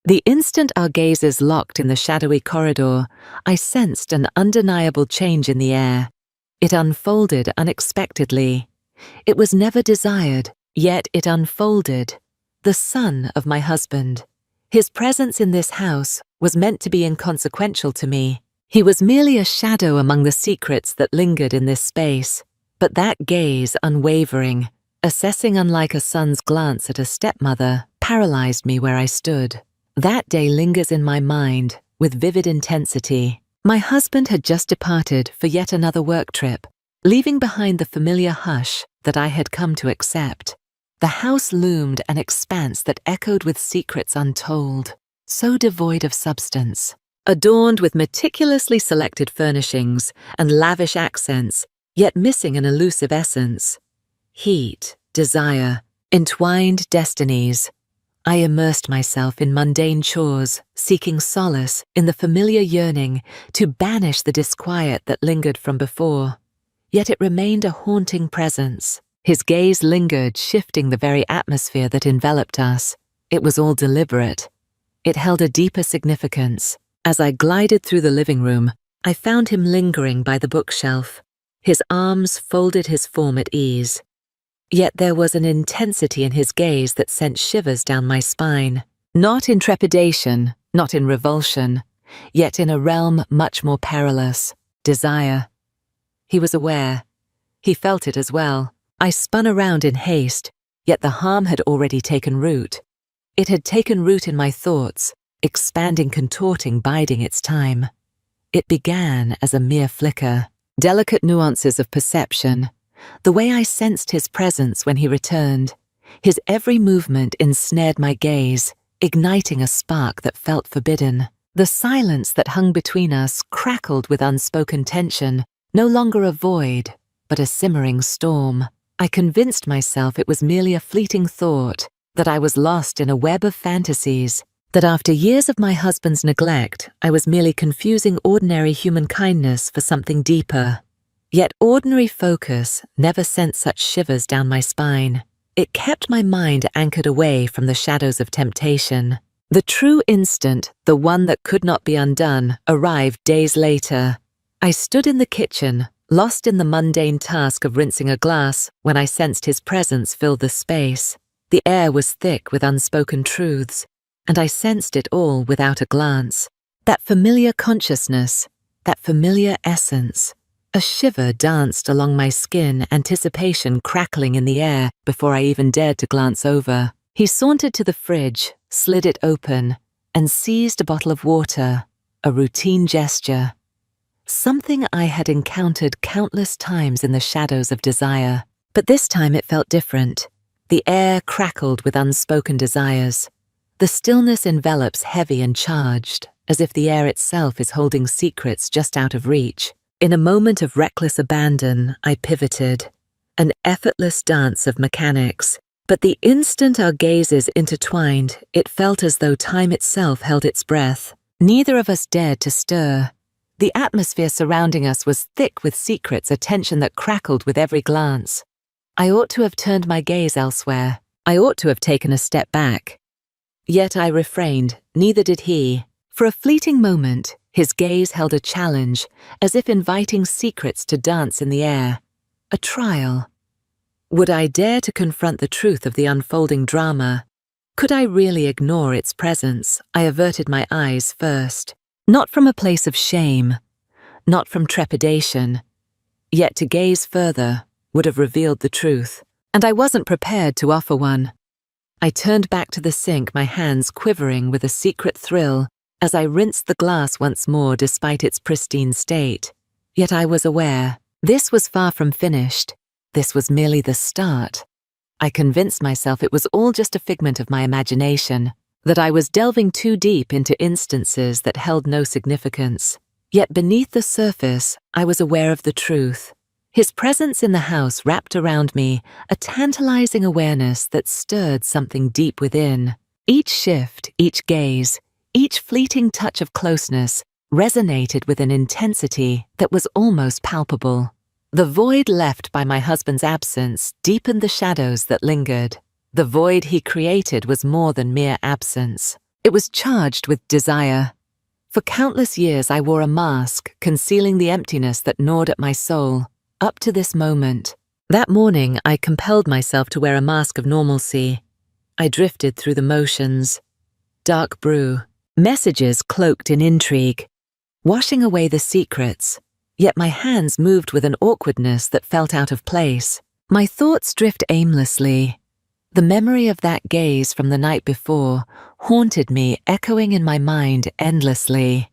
The instant our gazes locked in the shadowy corridor, I sensed an undeniable change in the air. It unfolded unexpectedly. It was never desired, yet it unfolded. The son of my husband. His presence in this house was meant to be inconsequential to me. He was merely a shadow among the secrets that lingered in this space. But that gaze, unwavering, assessing unlike a son's glance at a stepmother, paralyzed me where I stood. That day lingers in my mind with vivid intensity. My husband had just departed for yet another work trip, leaving behind the familiar hush that I had come to accept. The house loomed an expanse that echoed with secrets untold, so devoid of substance. Adorned with meticulously selected furnishings and lavish accents, yet missing an elusive essence. Heat, desire, entwined destinies. I immersed myself in mundane chores, seeking solace in the familiar yearning to banish the disquiet that lingered from before. Yet it remained a haunting presence. His gaze lingered, shifting the very atmosphere that enveloped us. It was all deliberate. It held a deeper significance. As I glided through the living room, I found him lingering by the bookshelf. His arms folded, his form at ease. Yet there was an intensity in his gaze that sent shivers down my spine. Not in trepidation, not in revulsion, yet in a realm much more perilous, desire. He was aware. He felt it as well. I spun around in haste, yet the harm had already taken root. It had taken root in my thoughts, expanding, contorting, biding its time. It began as a mere flicker, delicate nuances of perception. The way I sensed his presence when he returned, his every movement ensnared my gaze, igniting a spark that felt forbidden. The silence that hung between us crackled with unspoken tension, no longer a void, but a simmering storm. I convinced myself it was merely a fleeting thought, that I was lost in a web of fantasies, that after years of my husband's neglect, I was merely confusing ordinary human kindness for something deeper. Yet ordinary focus never sent such shivers down my spine. It kept my mind anchored away from the shadows of temptation. The true instant, the one that could not be undone, arrived days later. I stood in the kitchen, lost in the mundane task of rinsing a glass, when I sensed his presence fill the space. The air was thick with unspoken truths, and I sensed it all without a glance. That familiar consciousness, that familiar essence. A shiver danced along my skin, anticipation crackling in the air before I even dared to glance over. He sauntered to the fridge, slid it open, and seized a bottle of water, a routine gesture. Something I had encountered countless times in the shadows of desire. But this time it felt different. The air crackled with unspoken desires. The stillness envelops heavy and charged, as if the air itself is holding secrets just out of reach. In a moment of reckless abandon, I pivoted, an effortless dance of mechanics. But the instant our gazes intertwined, it felt as though time itself held its breath. Neither of us dared to stir. The atmosphere surrounding us was thick with secrets, a tension that crackled with every glance. I ought to have turned my gaze elsewhere. I ought to have taken a step back. Yet I refrained, neither did he. For a fleeting moment, his gaze held a challenge, as if inviting secrets to dance in the air. A trial. Would I dare to confront the truth of the unfolding drama? Could I really ignore its presence? I averted my eyes first. Not from a place of shame, not from trepidation. Yet to gaze further would have revealed the truth, and I wasn't prepared to offer one. I turned back to the sink, my hands quivering with a secret thrill, as I rinsed the glass once more despite its pristine state. Yet I was aware, this was far from finished. This was merely the start. I convinced myself it was all just a figment of my imagination, that I was delving too deep into instances that held no significance. Yet beneath the surface, I was aware of the truth. His presence in the house wrapped around me a tantalizing awareness that stirred something deep within. Each shift, each gaze, each fleeting touch of closeness resonated with an intensity that was almost palpable. The void left by my husband's absence deepened the shadows that lingered. The void he created was more than mere absence. It was charged with desire. For countless years I wore a mask, concealing the emptiness that gnawed at my soul, up to this moment. That morning, I compelled myself to wear a mask of normalcy. I drifted through the motions. Dark brew, messages cloaked in intrigue, washing away the secrets, yet my hands moved with an awkwardness that felt out of place. My thoughts drift aimlessly. The memory of that gaze from the night before haunted me, echoing in my mind endlessly.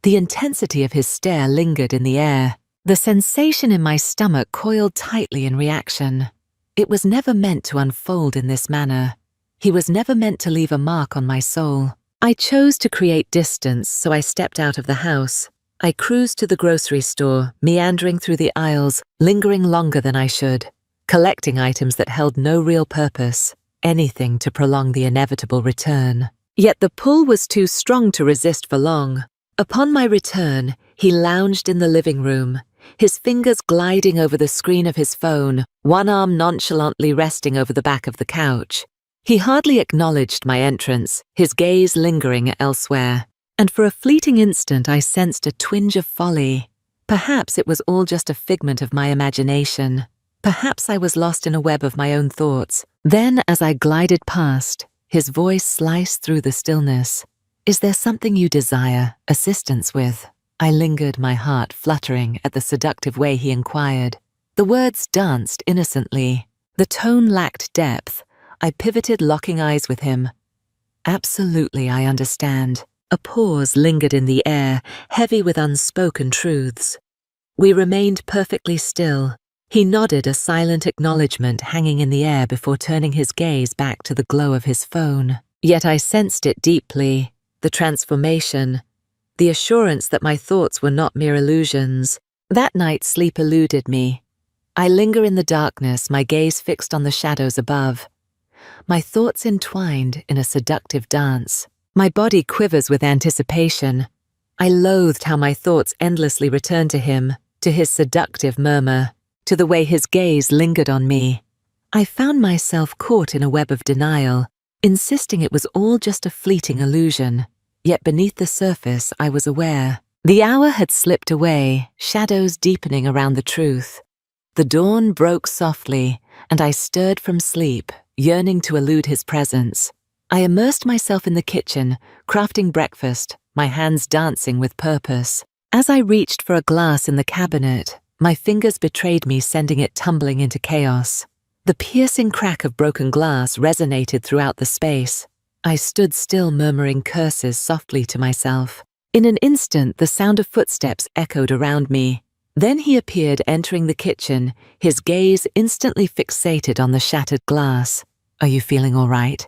The intensity of his stare lingered in the air. The sensation in my stomach coiled tightly in reaction. It was never meant to unfold in this manner. He was never meant to leave a mark on my soul. I chose to create distance, so I stepped out of the house. I cruised to the grocery store, meandering through the aisles, lingering longer than I should, collecting items that held no real purpose, anything to prolong the inevitable return. Yet the pull was too strong to resist for long. Upon my return, he lounged in the living room, his fingers gliding over the screen of his phone, one arm nonchalantly resting over the back of the couch. He hardly acknowledged my entrance, his gaze lingering elsewhere. And for a fleeting instant I sensed a twinge of folly. Perhaps it was all just a figment of my imagination. Perhaps I was lost in a web of my own thoughts. Then, as I glided past, his voice sliced through the stillness. "Is there something you desire assistance with?" I lingered, my heart fluttering at the seductive way he inquired. The words danced innocently. The tone lacked depth. I pivoted, locking eyes with him. "Absolutely, I understand." A pause lingered in the air, heavy with unspoken truths. We remained perfectly still. He nodded, a silent acknowledgement hanging in the air before turning his gaze back to the glow of his phone. Yet I sensed it deeply, the transformation, the assurance that my thoughts were not mere illusions. That night sleep eluded me. I linger in the darkness, my gaze fixed on the shadows above. My thoughts entwined in a seductive dance. My body quivers with anticipation. I loathed how my thoughts endlessly returned to him, to his seductive murmur, to the way his gaze lingered on me. I found myself caught in a web of denial, insisting it was all just a fleeting illusion. Yet beneath the surface I was aware. The hour had slipped away, shadows deepening around the truth. The dawn broke softly, and I stirred from sleep, yearning to elude his presence. I immersed myself in the kitchen, crafting breakfast, my hands dancing with purpose. As I reached for a glass in the cabinet, my fingers betrayed me, sending it tumbling into chaos. The piercing crack of broken glass resonated throughout the space. I stood still, murmuring curses softly to myself. In an instant, the sound of footsteps echoed around me. Then he appeared, entering the kitchen, his gaze instantly fixated on the shattered glass. "Are you feeling all right?"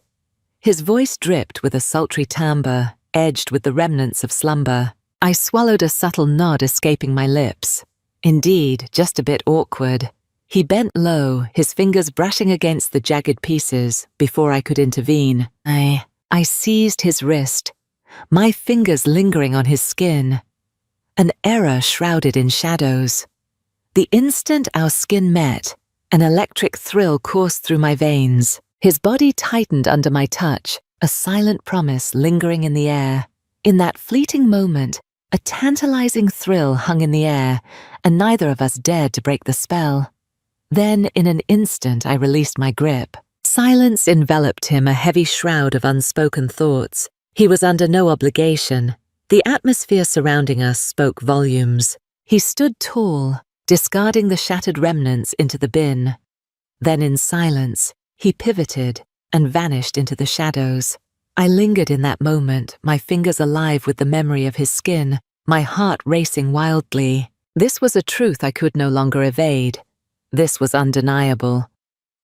His voice dripped with a sultry timbre, edged with the remnants of slumber. I swallowed, a subtle nod escaping my lips. Indeed, just a bit awkward. He bent low, his fingers brushing against the jagged pieces, before I could intervene. I seized his wrist, my fingers lingering on his skin. An error shrouded in shadows. The instant our skin met, an electric thrill coursed through my veins. His body tightened under my touch, a silent promise lingering in the air. In that fleeting moment, a tantalizing thrill hung in the air, and neither of us dared to break the spell. Then, in an instant, I released my grip. Silence enveloped him, a heavy shroud of unspoken thoughts. He was under no obligation. The atmosphere surrounding us spoke volumes. He stood tall, discarding the shattered remnants into the bin. Then, in silence, he pivoted and vanished into the shadows. I lingered in that moment, my fingers alive with the memory of his skin, my heart racing wildly. This was a truth I could no longer evade. This was undeniable.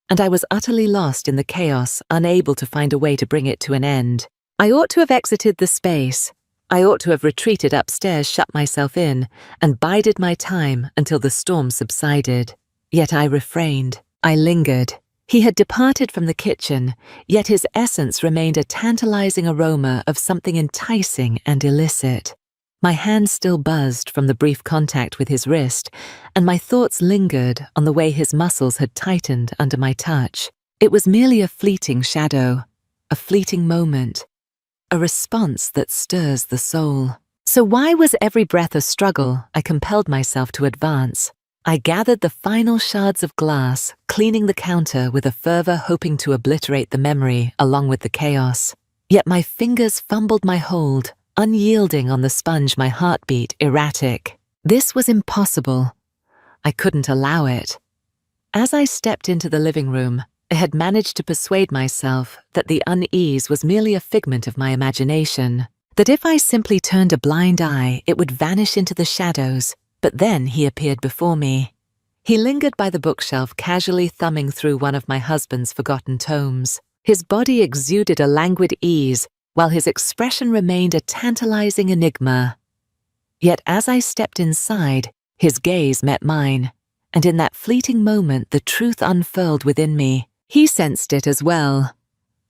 And I was utterly lost in the chaos, unable to find a way to bring it to an end. I ought to have exited the space. I ought to have retreated upstairs, shut myself in, and bided my time until the storm subsided. Yet I refrained. I lingered. He had departed from the kitchen, yet his essence remained a tantalizing aroma of something enticing and illicit. My hand still buzzed from the brief contact with his wrist, and my thoughts lingered on the way his muscles had tightened under my touch. It was merely a fleeting shadow, a fleeting moment. a response that stirs the soul. So why was every breath a struggle? I compelled myself to advance. I gathered the final shards of glass, cleaning the counter with a fervor hoping to obliterate the memory along with the chaos. Yet my fingers fumbled my hold, unyielding on the sponge, my heartbeat erratic. This was impossible. I couldn't allow it. As I stepped into the living room, I had managed to persuade myself that the unease was merely a figment of my imagination, that if I simply turned a blind eye, it would vanish into the shadows. But then he appeared before me. He lingered by the bookshelf, casually thumbing through one of my husband's forgotten tomes. His body exuded a languid ease, while his expression remained a tantalizing enigma. Yet as I stepped inside, his gaze met mine, and in that fleeting moment the truth unfurled within me. He sensed it as well.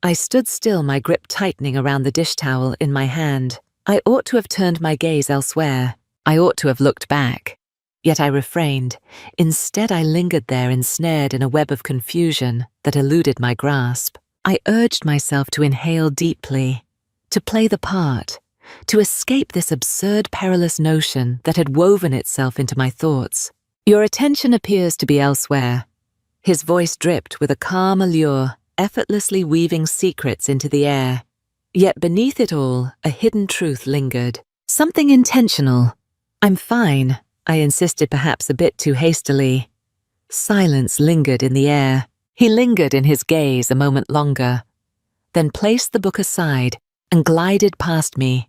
I stood still, my grip tightening around the dish towel in my hand. I ought to have turned my gaze elsewhere. I ought to have looked back. Yet I refrained. Instead, I lingered there, ensnared in a web of confusion that eluded my grasp. I urged myself to inhale deeply, to play the part, to escape this absurd, perilous notion that had woven itself into my thoughts. Your attention appears to be elsewhere. His voice dripped with a calm allure, effortlessly weaving secrets into the air. Yet beneath it all, a hidden truth lingered. Something intentional. I'm fine, I insisted, perhaps a bit too hastily. Silence lingered in the air. He lingered in his gaze a moment longer, then placed the book aside and glided past me,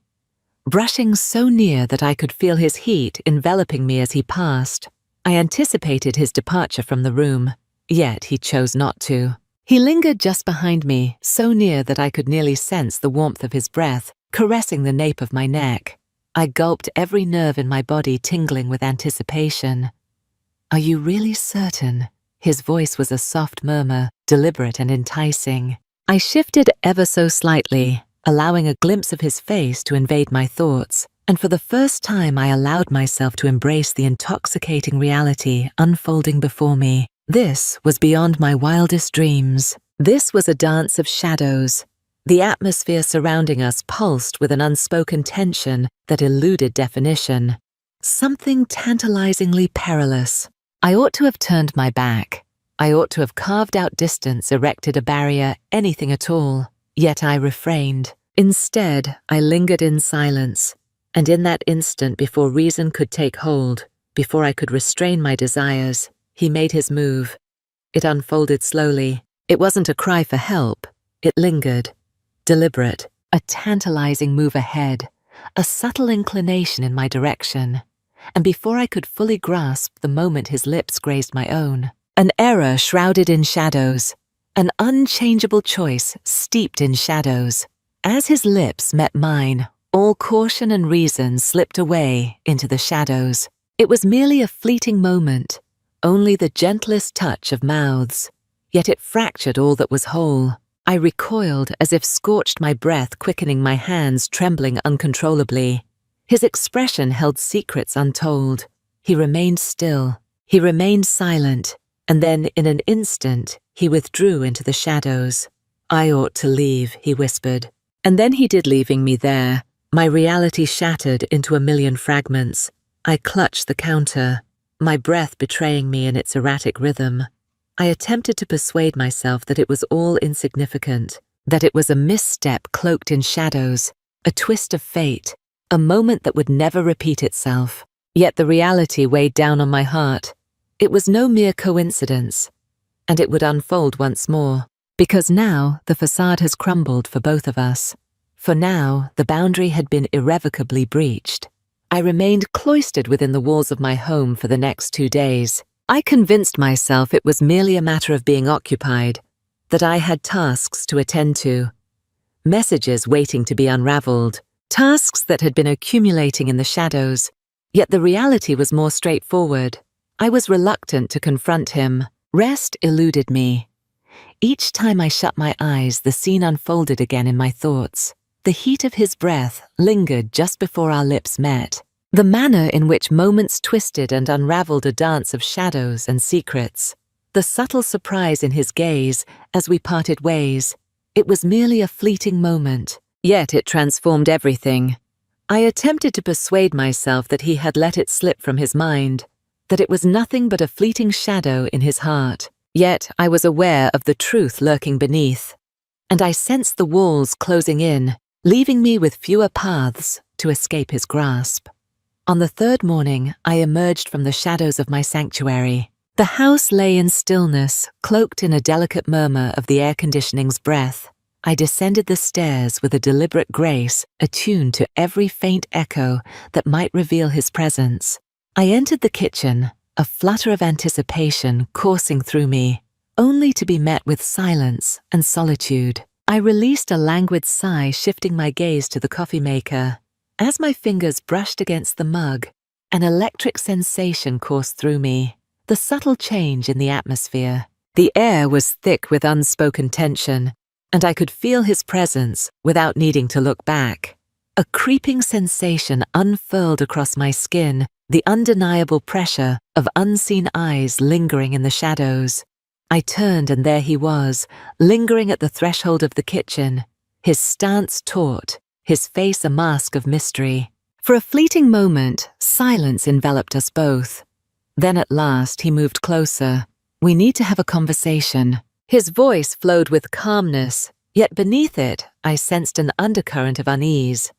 brushing so near that I could feel his heat enveloping me as he passed. I anticipated his departure from the room, yet he chose not to. He lingered just behind me, so near that I could nearly sense the warmth of his breath, caressing the nape of my neck. I gulped, every nerve in my body tingling with anticipation. Are you really certain? His voice was a soft murmur, deliberate and enticing. I shifted ever so slightly, allowing a glimpse of his face to invade my thoughts, and for the first time I allowed myself to embrace the intoxicating reality unfolding before me. This was beyond my wildest dreams. This was a dance of shadows. The atmosphere surrounding us pulsed with an unspoken tension that eluded definition. Something tantalizingly perilous. I ought to have turned my back. I ought to have carved out distance, erected a barrier, anything at all. Yet I refrained. Instead, I lingered in silence. And in that instant, before reason could take hold, before I could restrain my desires, he made his move. It unfolded slowly. It wasn't a cry for help. It lingered. Deliberate. A tantalizing move ahead. A subtle inclination in my direction. And before I could fully grasp the moment his lips grazed my own, an error shrouded in shadows. An unchangeable choice steeped in shadows. As his lips met mine, all caution and reason slipped away into the shadows. It was merely a fleeting moment, only the gentlest touch of mouths. Yet it fractured all that was whole. I recoiled as if scorched, my breath quickening, my hands trembling uncontrollably. His expression held secrets untold. He remained still. He remained silent. And then, in an instant, he withdrew into the shadows. I ought to leave, he whispered. And then he did, leaving me there, my reality shattered into a million fragments. I clutched the counter, my breath betraying me in its erratic rhythm. I attempted to persuade myself that it was all insignificant, that it was a misstep cloaked in shadows, a twist of fate, a moment that would never repeat itself. Yet the reality weighed down on my heart. It was no mere coincidence, and it would unfold once more, because now the facade has crumbled for both of us. For now, the boundary had been irrevocably breached. I remained cloistered within the walls of my home for the next 2 days. I convinced myself it was merely a matter of being occupied, that I had tasks to attend to, messages waiting to be unraveled, tasks that had been accumulating in the shadows. Yet the reality was more straightforward. I was reluctant to confront him. Rest eluded me. Each time I shut my eyes, the scene unfolded again in my thoughts. The heat of his breath lingered just before our lips met. The manner in which moments twisted and unraveled a dance of shadows and secrets. The subtle surprise in his gaze as we parted ways. It was merely a fleeting moment, Yet it transformed everything. I attempted to persuade myself that he had let it slip from his mind, that it was nothing but a fleeting shadow in his heart. Yet I was aware of the truth lurking beneath, and I sensed the walls closing in, leaving me with fewer paths to escape his grasp. On the third morning, I emerged from the shadows of my sanctuary. The house lay in stillness, cloaked in a delicate murmur of the air conditioning's breath. I descended the stairs with a deliberate grace, attuned to every faint echo that might reveal his presence. I entered the kitchen, a flutter of anticipation coursing through me, only to be met with silence and solitude. I released a languid sigh, shifting my gaze to the coffee maker. As my fingers brushed against the mug, an electric sensation coursed through me, the subtle change in the atmosphere. The air was thick with unspoken tension, and I could feel his presence without needing to look back. A creeping sensation unfurled across my skin, the undeniable pressure of unseen eyes lingering in the shadows. I turned and there he was, lingering at the threshold of the kitchen, his stance taut, his face a mask of mystery. For a fleeting moment, silence enveloped us both. Then at last he moved closer. "We need to have a conversation." His voice flowed with calmness, yet beneath it I sensed an undercurrent of unease.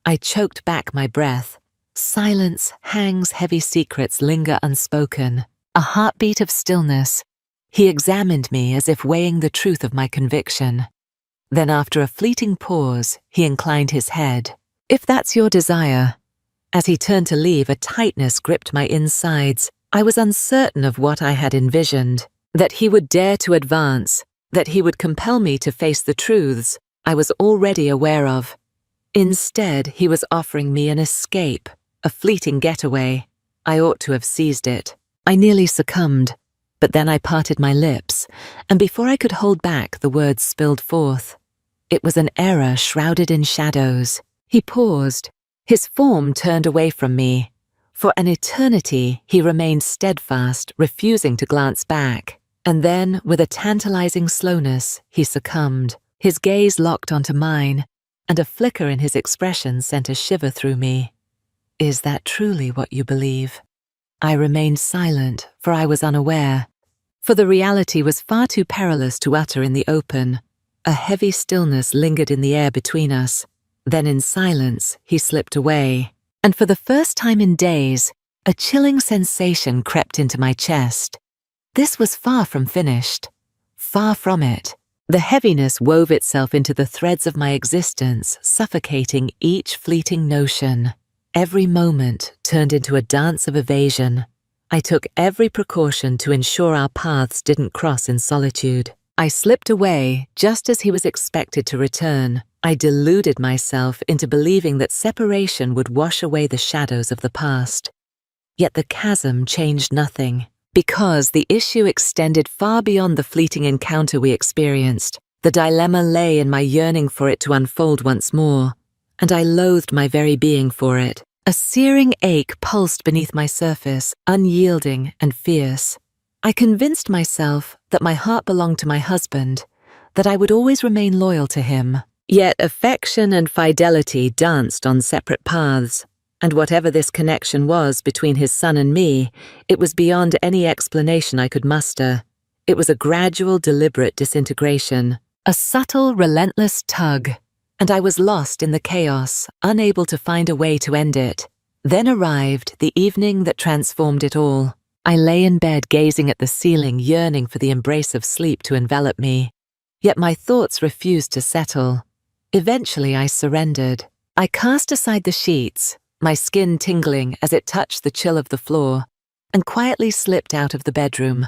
I choked back my breath. Silence hangs heavy secrets linger unspoken, a heartbeat of stillness. He examined me as if weighing the truth of my conviction. Then after a fleeting pause, he inclined his head. "If that's your desire." As he turned to leave, a tightness gripped my insides. I was uncertain of what I had envisioned, that he would dare to advance, that he would compel me to face the truths I was already aware of. Instead, he was offering me an escape, a fleeting getaway. I ought to have seized it. I nearly succumbed, but then I parted my lips, and before I could hold back, the words spilled forth. It was an error shrouded in shadows. He paused, his form turned away from me. For an eternity, he remained steadfast, refusing to glance back. And then, with a tantalizing slowness, he succumbed. His gaze locked onto mine, and a flicker in his expression sent a shiver through me. "Is that truly what you believe?" I remained silent, for I was unaware. For the reality was far too perilous to utter in the open. A heavy stillness lingered in the air between us. Then in silence, he slipped away. And for the first time in days, a chilling sensation crept into my chest. This was far from finished. Far from it. The heaviness wove itself into the threads of my existence, suffocating each fleeting notion. Every moment turned into a dance of evasion. I took every precaution to ensure our paths didn't cross in solitude. I slipped away just as he was expected to return. I deluded myself into believing that separation would wash away the shadows of the past. Yet the chasm changed nothing, because the issue extended far beyond the fleeting encounter we experienced. The dilemma lay in my yearning for it to unfold once more, and I loathed my very being for it. A searing ache pulsed beneath my surface, unyielding and fierce. I convinced myself that my heart belonged to my husband, that I would always remain loyal to him. Yet affection and fidelity danced on separate paths, and whatever this connection was between his son and me, it was beyond any explanation I could muster. It was a gradual, deliberate disintegration, a subtle, relentless tug, and I was lost in the chaos, unable to find a way to end it. Then arrived the evening that transformed it all. I lay in bed gazing at the ceiling, yearning for the embrace of sleep to envelop me. Yet my thoughts refused to settle. Eventually I surrendered. I cast aside the sheets, my skin tingling as it touched the chill of the floor, and quietly slipped out of the bedroom.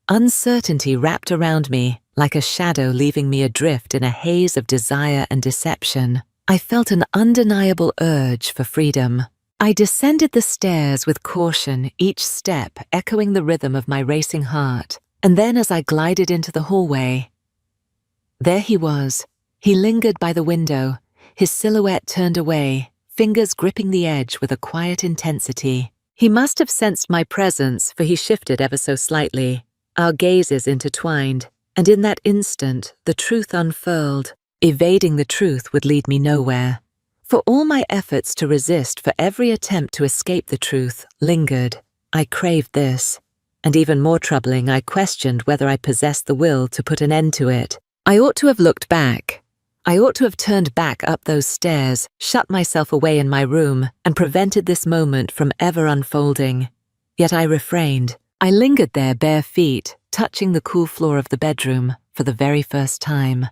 Uncertainty wrapped around me, like a shadow leaving me adrift in a haze of desire and deception. I felt an undeniable urge for freedom. I descended the stairs with caution, each step echoing the rhythm of my racing heart. And then as I glided into the hallway, there he was. He lingered by the window, his silhouette turned away, fingers gripping the edge with a quiet intensity. He must have sensed my presence, for he shifted ever so slightly. Our gazes intertwined, and in that instant, the truth unfurled. Evading the truth would lead me nowhere. For all my efforts to resist, for every attempt to escape the truth, lingered. I craved this. And even more troubling, I questioned whether I possessed the will to put an end to it. I ought to have looked back. I ought to have turned back up those stairs, shut myself away in my room, and prevented this moment from ever unfolding. Yet I refrained. I lingered there, bare feet, touching the cool floor of the bedroom for the very first time.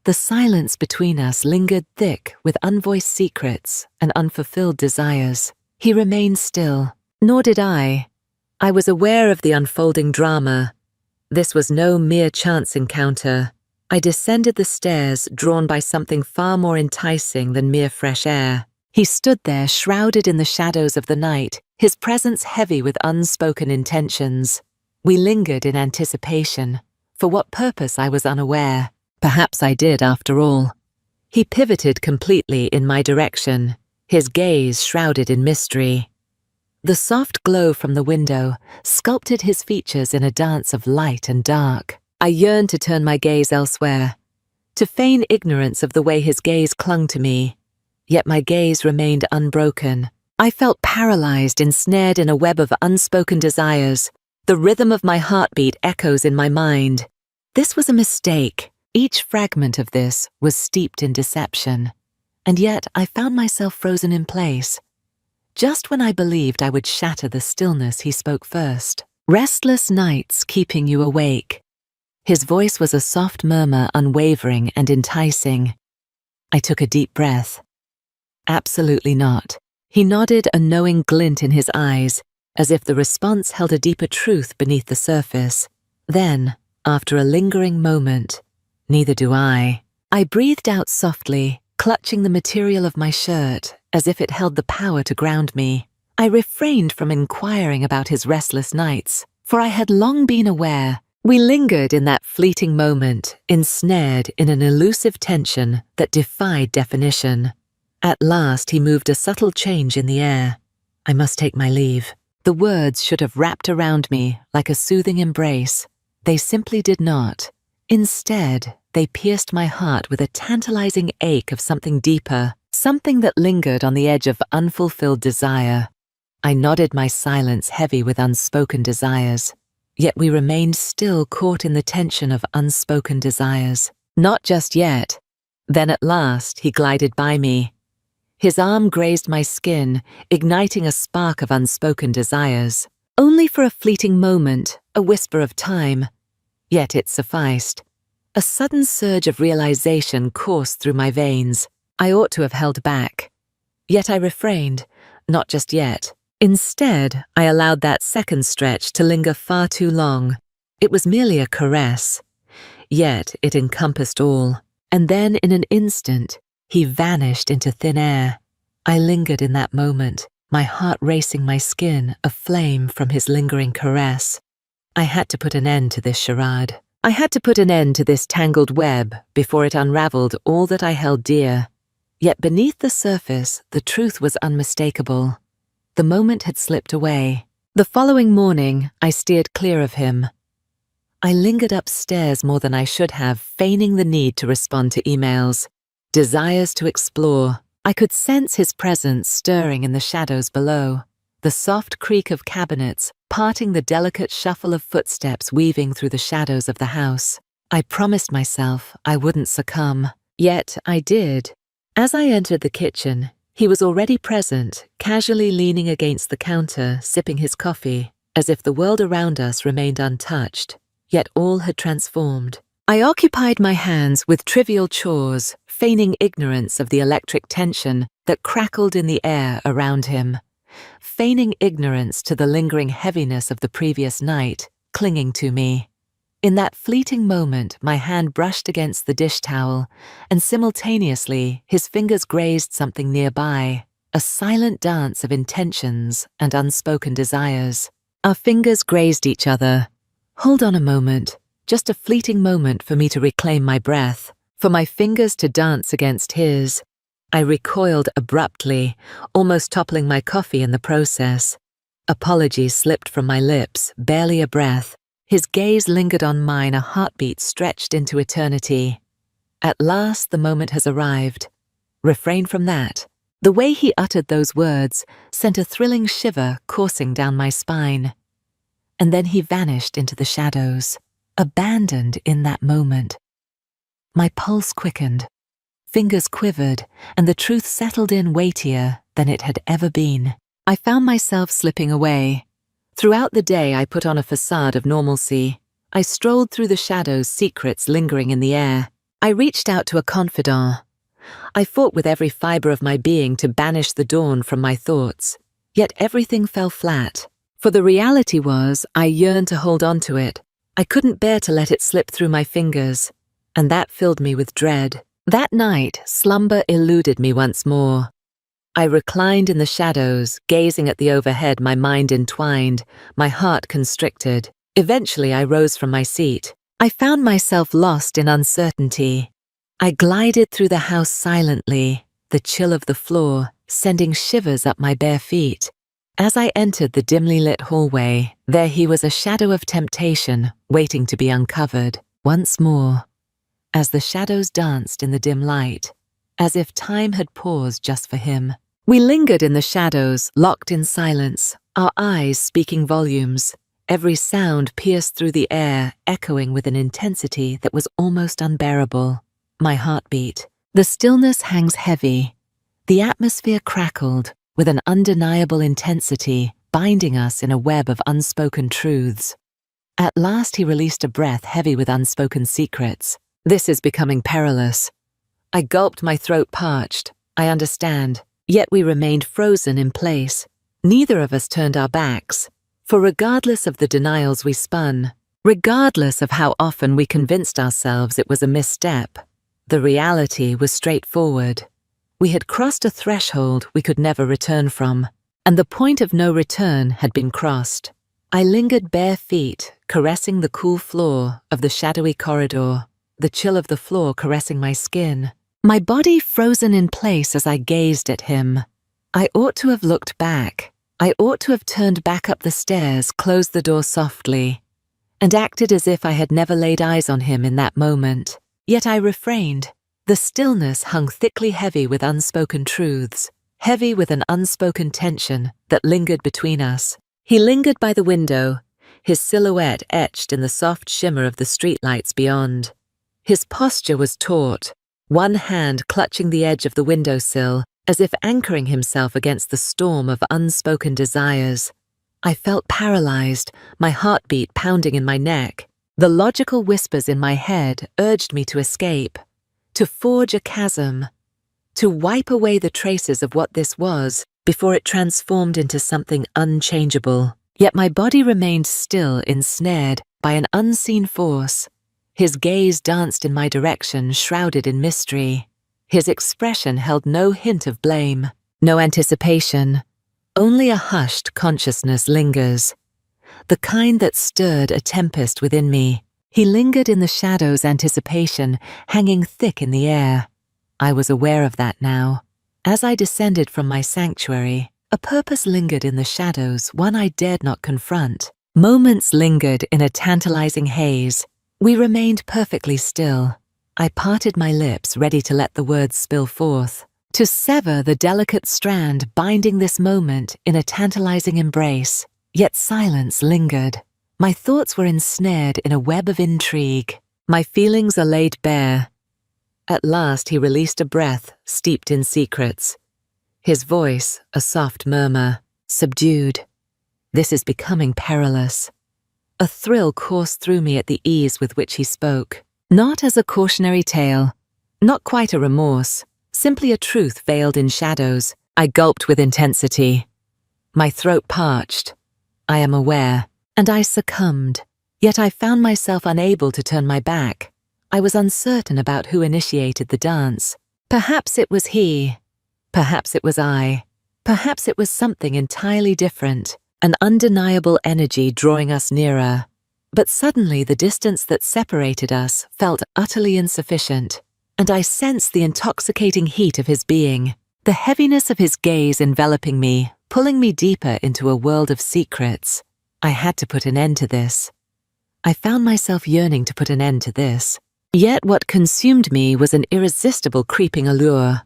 The silence between us lingered thick with unvoiced secrets and unfulfilled desires. He remained still, nor did I. I was aware of the unfolding drama. This was no mere chance encounter. I descended the stairs, drawn by something far more enticing than mere fresh air. He stood there, shrouded in the shadows of the night, his presence heavy with unspoken intentions. We lingered in anticipation. For what purpose I was unaware. Perhaps I did, after all. He pivoted completely in my direction, his gaze shrouded in mystery. The soft glow from the window sculpted his features in a dance of light and dark. I yearned to turn my gaze elsewhere, to feign ignorance of the way his gaze clung to me. Yet my gaze remained unbroken. I felt paralyzed, ensnared in a web of unspoken desires. The rhythm of my heartbeat echoes in my mind. This was a mistake. Each fragment of this was steeped in deception. And yet I found myself frozen in place. Just when I believed I would shatter the stillness, he spoke first. Restless nights keeping you awake. His voice was a soft murmur, unwavering and enticing. I took a deep breath. Absolutely not. He nodded, a knowing glint in his eyes, as if the response held a deeper truth beneath the surface. Then, after a lingering moment, neither do I. I breathed out softly, clutching the material of my shirt, as if it held the power to ground me. I refrained from inquiring about his restless nights, for I had long been aware. We lingered in that fleeting moment, ensnared in an elusive tension that defied definition. At last he moved a subtle change in the air. I must take my leave. The words should have wrapped around me like a soothing embrace. They simply did not. Instead, they pierced my heart with a tantalizing ache of something deeper, something that lingered on the edge of unfulfilled desire. I nodded, my silence heavy with unspoken desires. Yet we remained still, caught in the tension of unspoken desires. Not just yet. Then at last he glided by me. His arm grazed my skin, igniting a spark of unspoken desires. Only for a fleeting moment, a whisper of time. Yet it sufficed. A sudden surge of realization coursed through my veins. I ought to have held back. Yet I refrained, not just yet. Instead, I allowed that second stretch to linger far too long. It was merely a caress. Yet it encompassed all. And then, in an instant, he vanished into thin air. I lingered in that moment, my heart racing, my skin aflame from his lingering caress. I had to put an end to this charade. I had to put an end to this tangled web before it unraveled all that I held dear. Yet beneath the surface, the truth was unmistakable. The moment had slipped away. The following morning, I steered clear of him. I lingered upstairs more than I should have, feigning the need to respond to emails. Desires to explore. I could sense his presence stirring in the shadows below. The soft creak of cabinets, parting the delicate shuffle of footsteps weaving through the shadows of the house. I promised myself I wouldn't succumb. Yet I did. As I entered the kitchen, he was already present, casually leaning against the counter, sipping his coffee, as if the world around us remained untouched. Yet all had transformed. I occupied my hands with trivial chores, feigning ignorance of the electric tension that crackled in the air around him. Feigning ignorance to the lingering heaviness of the previous night, clinging to me. In that fleeting moment, my hand brushed against the dish towel, and simultaneously his fingers grazed something nearby, a silent dance of intentions and unspoken desires. Our fingers grazed each other. Hold on a moment, just a fleeting moment for me to reclaim my breath, for my fingers to dance against his. I recoiled abruptly, almost toppling my coffee in the process. Apologies slipped from my lips, barely a breath. His gaze lingered on mine, a heartbeat stretched into eternity. At last the moment has arrived. Refrain from that. The way he uttered those words sent a thrilling shiver coursing down my spine. And then he vanished into the shadows, abandoned in that moment. My pulse quickened, fingers quivered, and the truth settled in weightier than it had ever been. I found myself slipping away. Throughout the day I put on a facade of normalcy. I strolled through the shadows, secrets lingering in the air. I reached out to a confidant. I fought with every fiber of my being to banish the dawn from my thoughts. Yet everything fell flat. For the reality was, I yearned to hold on to it. I couldn't bear to let it slip through my fingers, and that filled me with dread. That night, slumber eluded me once more. I reclined in the shadows, gazing at the overhead, my mind entwined, my heart constricted. Eventually, I rose from my seat. I found myself lost in uncertainty. I glided through the house silently, the chill of the floor sending shivers up my bare feet. As I entered the dimly lit hallway, there he was, a shadow of temptation waiting to be uncovered. Once more, as the shadows danced in the dim light, as if time had paused just for him. We lingered in the shadows, locked in silence, our eyes speaking volumes. Every sound pierced through the air, echoing with an intensity that was almost unbearable. My heart beat. The stillness hangs heavy. The atmosphere crackled with an undeniable intensity, binding us in a web of unspoken truths. At last he released a breath heavy with unspoken secrets. This is becoming perilous. I gulped, my throat parched. I understand. Yet we remained frozen in place. Neither of us turned our backs. For regardless of the denials we spun, regardless of how often we convinced ourselves it was a misstep, the reality was straightforward. We had crossed a threshold we could never return from, and the point of no return had been crossed. I lingered bare feet, caressing the cool floor of the shadowy corridor, the chill of the floor caressing my skin, my body frozen in place as I gazed at him. I ought to have looked back. I ought to have turned back up the stairs, closed the door softly, and acted as if I had never laid eyes on him in that moment. Yet I refrained. The stillness hung thickly heavy with unspoken truths, heavy with an unspoken tension that lingered between us. He lingered by the window, his silhouette etched in the soft shimmer of the streetlights beyond. His posture was taut, one hand clutching the edge of the windowsill, as if anchoring himself against the storm of unspoken desires. I felt paralyzed, my heartbeat pounding in my neck. The logical whispers in my head urged me to escape, to forge a chasm, to wipe away the traces of what this was before it transformed into something unchangeable. Yet my body remained still, ensnared by an unseen force. His gaze danced in my direction, shrouded in mystery. His expression held no hint of blame, no anticipation. Only a hushed consciousness lingers, the kind that stirred a tempest within me. He lingered in the shadows, anticipation hanging thick in the air. I was aware of that now. As I descended from my sanctuary, a purpose lingered in the shadows, one I dared not confront. Moments lingered in a tantalizing haze. We remained perfectly still. I parted my lips, ready to let the words spill forth, to sever the delicate strand binding this moment in a tantalizing embrace. Yet silence lingered. My thoughts were ensnared in a web of intrigue. My feelings are laid bare. At last he released a breath steeped in secrets. His voice, a soft murmur, subdued. This is becoming perilous. A thrill coursed through me at the ease with which he spoke. Not as a cautionary tale, not quite a remorse, simply a truth veiled in shadows. I gulped with intensity. My throat parched. I am aware, and I succumbed. Yet I found myself unable to turn my back. I was uncertain about who initiated the dance. Perhaps it was he. Perhaps it was I. Perhaps it was something entirely different, an undeniable energy drawing us nearer. But suddenly the distance that separated us felt utterly insufficient, and I sensed the intoxicating heat of his being, the heaviness of his gaze enveloping me, pulling me deeper into a world of secrets. I had to put an end to this. I found myself yearning to put an end to this. Yet what consumed me was an irresistible creeping allure,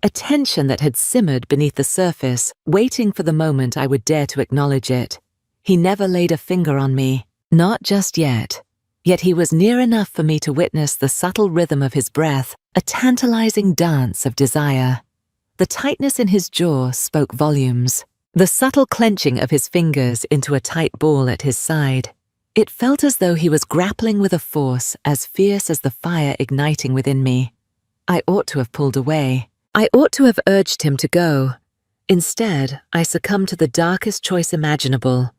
a tension that had simmered beneath the surface, waiting for the moment I would dare to acknowledge it. He never laid a finger on me, not just yet. Yet he was near enough for me to witness the subtle rhythm of his breath, a tantalizing dance of desire. The tightness in his jaw spoke volumes. The subtle clenching of his fingers into a tight ball at his side. It felt as though he was grappling with a force as fierce as the fire igniting within me. I ought to have pulled away. I ought to have urged him to go. Instead, I succumbed to the darkest choice imaginable.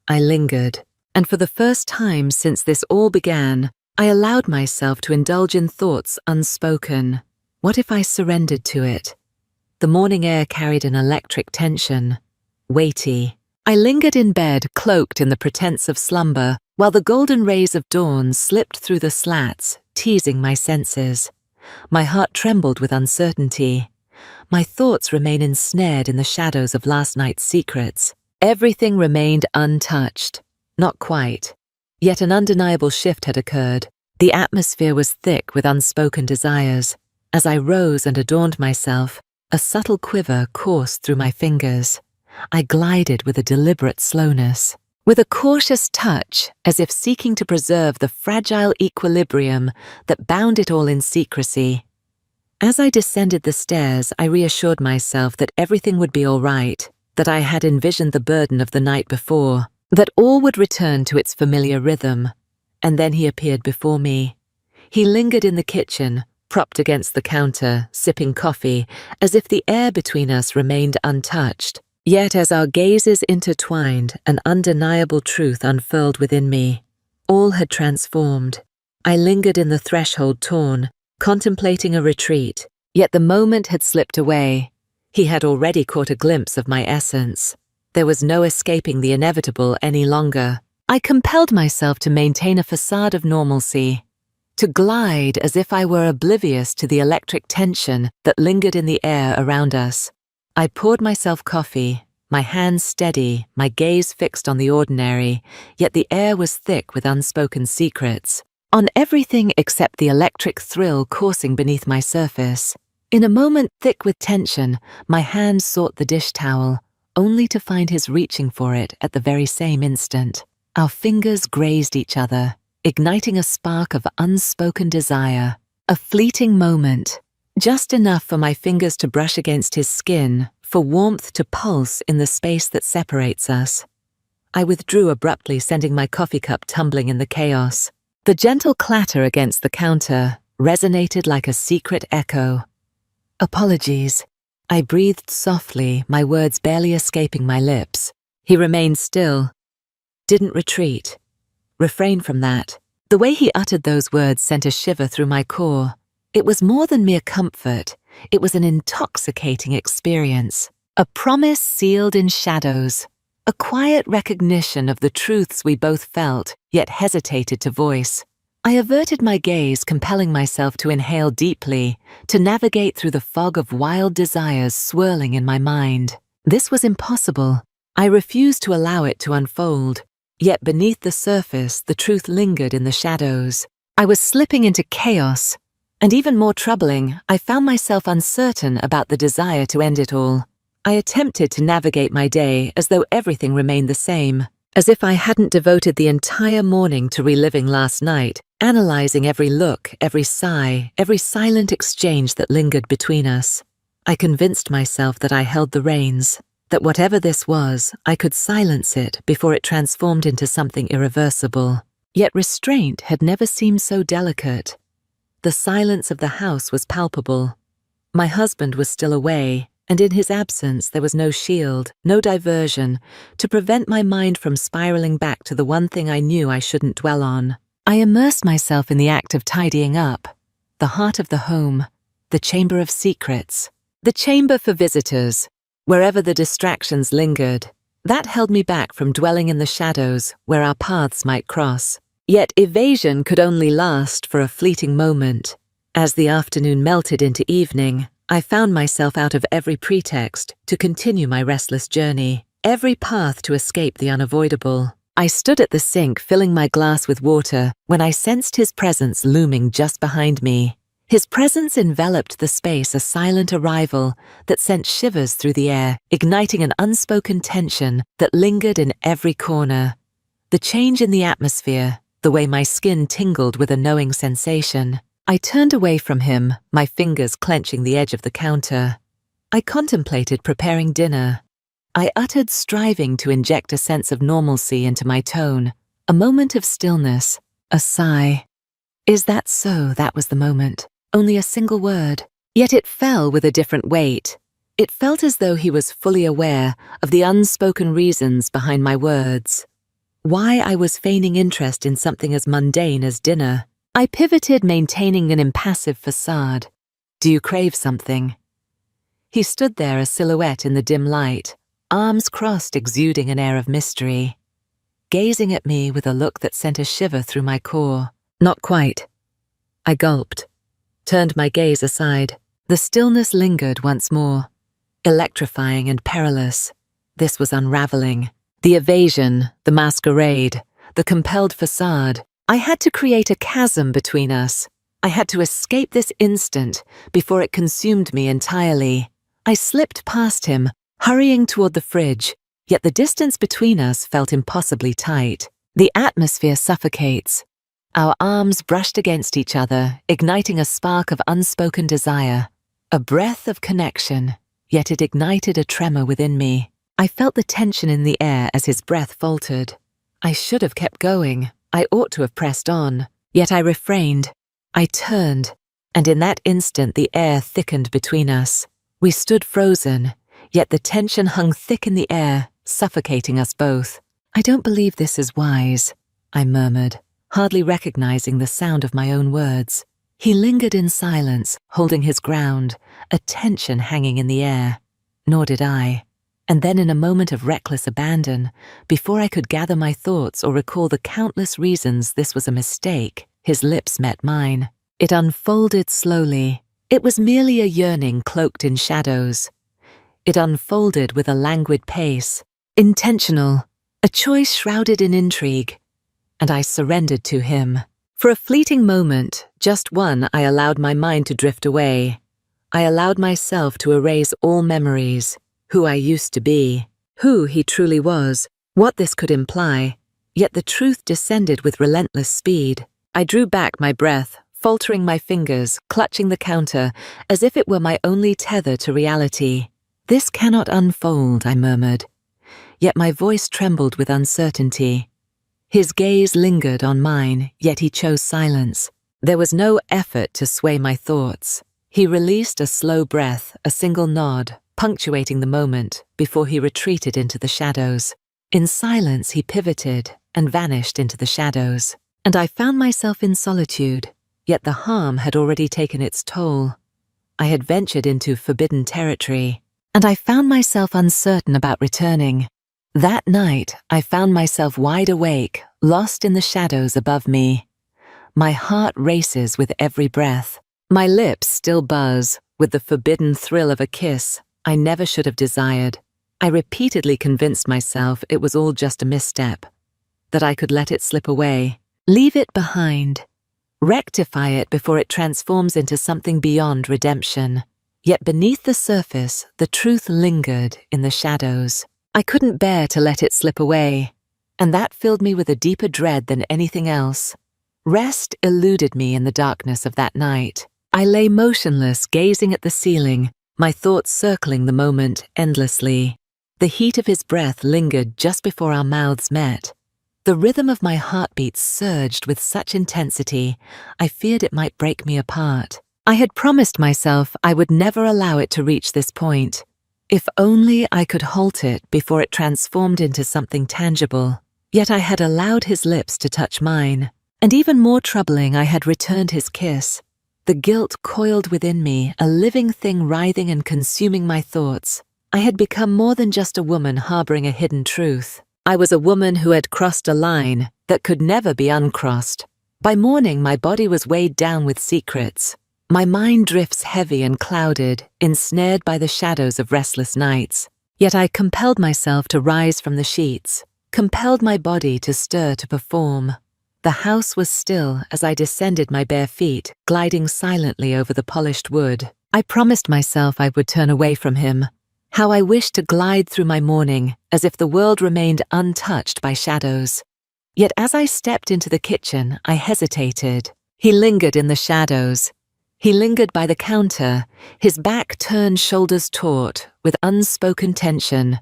I lingered, and for the first time since this all began, I allowed myself to indulge in thoughts unspoken. What if I surrendered to it? The morning air carried an electric tension, weighty. I lingered in bed, cloaked in the pretense of slumber, while the golden rays of dawn slipped through the slats, teasing my senses. My heart trembled with uncertainty. My thoughts remained ensnared in the shadows of last night's secrets. Everything remained untouched. Not quite. Yet an undeniable shift had occurred. The atmosphere was thick with unspoken desires. As I rose and adorned myself, a subtle quiver coursed through my fingers. I glided with a deliberate slowness, with a cautious touch, as if seeking to preserve the fragile equilibrium that bound it all in secrecy. As I descended the stairs, I reassured myself that everything would be all right, that I had envisioned the burden of the night before, that all would return to its familiar rhythm. And then he appeared before me. He lingered in the kitchen, propped against the counter, sipping coffee, as if the air between us remained untouched. Yet as our gazes intertwined, an undeniable truth unfurled within me. All had transformed. I lingered in the threshold torn, contemplating a retreat, yet the moment had slipped away. He had already caught a glimpse of my essence. There was no escaping the inevitable any longer. I compelled myself to maintain a facade of normalcy, to glide as if I were oblivious to the electric tension that lingered in the air around us. I poured myself coffee, my hands steady, my gaze fixed on the ordinary, yet the air was thick with unspoken secrets, on everything except the electric thrill coursing beneath my surface. In a moment thick with tension, my hand sought the dish towel, only to find his reaching for it at the very same instant. Our fingers grazed each other, igniting a spark of unspoken desire. A fleeting moment, just enough for my fingers to brush against his skin, for warmth to pulse in the space that separates us. I withdrew abruptly, sending my coffee cup tumbling in the chaos. The gentle clatter against the counter resonated like a secret echo. Apologies. I breathed softly, my words barely escaping my lips. He remained still. Didn't retreat. Refrain from that. The way he uttered those words sent a shiver through my core. It was more than mere comfort. It was an intoxicating experience. A promise sealed in shadows. A quiet recognition of the truths we both felt, yet hesitated to voice. I averted my gaze, compelling myself to inhale deeply, to navigate through the fog of wild desires swirling in my mind. This was impossible. I refused to allow it to unfold. Yet beneath the surface, the truth lingered in the shadows. I was slipping into chaos. And even more troubling, I found myself uncertain about the desire to end it all. I attempted to navigate my day as though everything remained the same, as if I hadn't devoted the entire morning to reliving last night, analyzing every look, every sigh, every silent exchange that lingered between us. I convinced myself that I held the reins, that whatever this was, I could silence it before it transformed into something irreversible. Yet restraint had never seemed so delicate. The silence of the house was palpable. My husband was still away, and in his absence there was no shield, no diversion, to prevent my mind from spiraling back to the one thing I knew I shouldn't dwell on. I immersed myself in the act of tidying up, the heart of the home, the chamber of secrets, the chamber for visitors, wherever the distractions lingered. That held me back from dwelling in the shadows where our paths might cross. Yet evasion could only last for a fleeting moment. As the afternoon melted into evening, I found myself out of every pretext to continue my restless journey, every path to escape the unavoidable. I stood at the sink filling my glass with water when I sensed his presence looming just behind me. His presence enveloped the space, a silent arrival that sent shivers through the air, igniting an unspoken tension that lingered in every corner. The change in the atmosphere, the way my skin tingled with a knowing sensation. I turned away from him, my fingers clenching the edge of the counter. I contemplated preparing dinner. I uttered, striving to inject a sense of normalcy into my tone, a moment of stillness, a sigh. Is that so? That was the moment. Only a single word. Yet it fell with a different weight. It felt as though he was fully aware of the unspoken reasons behind my words. Why I was feigning interest in something as mundane as dinner. I pivoted, maintaining an impassive facade. Do you crave something? He stood there, a silhouette in the dim light, arms crossed, exuding an air of mystery, gazing at me with a look that sent a shiver through my core. Not quite. I gulped, turned my gaze aside. The stillness lingered once more, electrifying and perilous. This was unraveling. The evasion, the masquerade, the compelled facade. I had to create a chasm between us. I had to escape this instant before it consumed me entirely. I slipped past him, hurrying toward the fridge, yet the distance between us felt impossibly tight. The atmosphere suffocates. Our arms brushed against each other, igniting a spark of unspoken desire. A breath of connection, yet it ignited a tremor within me. I felt the tension in the air as his breath faltered. I should have kept going. I ought to have pressed on. Yet I refrained. I turned, and in that instant the air thickened between us. We stood frozen, yet the tension hung thick in the air, suffocating us both. I don't believe this is wise, I murmured, hardly recognizing the sound of my own words. He lingered in silence, holding his ground, a tension hanging in the air. Nor did I. And then in a moment of reckless abandon, before I could gather my thoughts or recall the countless reasons this was a mistake, his lips met mine. It unfolded slowly. It was merely a yearning cloaked in shadows. It unfolded with a languid pace, intentional, a choice shrouded in intrigue. And I surrendered to him. For a fleeting moment, just one, I allowed my mind to drift away. I allowed myself to erase all memories, who I used to be, who he truly was, what this could imply. Yet the truth descended with relentless speed. I drew back my breath, faltering my fingers, clutching the counter, as if it were my only tether to reality. This cannot unfold, I murmured. Yet my voice trembled with uncertainty. His gaze lingered on mine, yet he chose silence. There was no effort to sway my thoughts. He released a slow breath, a single nod, punctuating the moment before he retreated into the shadows. In silence, he pivoted and vanished into the shadows. And I found myself in solitude, yet the harm had already taken its toll. I had ventured into forbidden territory, and I found myself uncertain about returning. That night, I found myself wide awake, lost in the shadows above me. My heart races with every breath. My lips still buzz with the forbidden thrill of a kiss I never should have desired. I repeatedly convinced myself it was all just a misstep, that I could let it slip away, leave it behind, rectify it before it transforms into something beyond redemption. Yet beneath the surface, the truth lingered in the shadows. I couldn't bear to let it slip away, and that filled me with a deeper dread than anything else. Rest eluded me in the darkness of that night. I lay motionless, gazing at the ceiling, my thoughts circling the moment endlessly. The heat of his breath lingered just before our mouths met. The rhythm of my heartbeat surged with such intensity, I feared it might break me apart. I had promised myself I would never allow it to reach this point. If only I could halt it before it transformed into something tangible. Yet I had allowed his lips to touch mine. And even more troubling, I had returned his kiss. The guilt coiled within me, a living thing writhing and consuming my thoughts. I had become more than just a woman harboring a hidden truth. I was a woman who had crossed a line that could never be uncrossed. By morning, my body was weighed down with secrets. My mind drifts heavy and clouded, ensnared by the shadows of restless nights. Yet I compelled myself to rise from the sheets. compelled my body to stir to perform. The house was still as I descended my bare feet, gliding silently over the polished wood. I promised myself I would turn away from him. How I wished to glide through my morning as if the world remained untouched by shadows. Yet as I stepped into the kitchen, I hesitated. He lingered in the shadows. He lingered by the counter, his back turned, shoulders taut, with unspoken tension.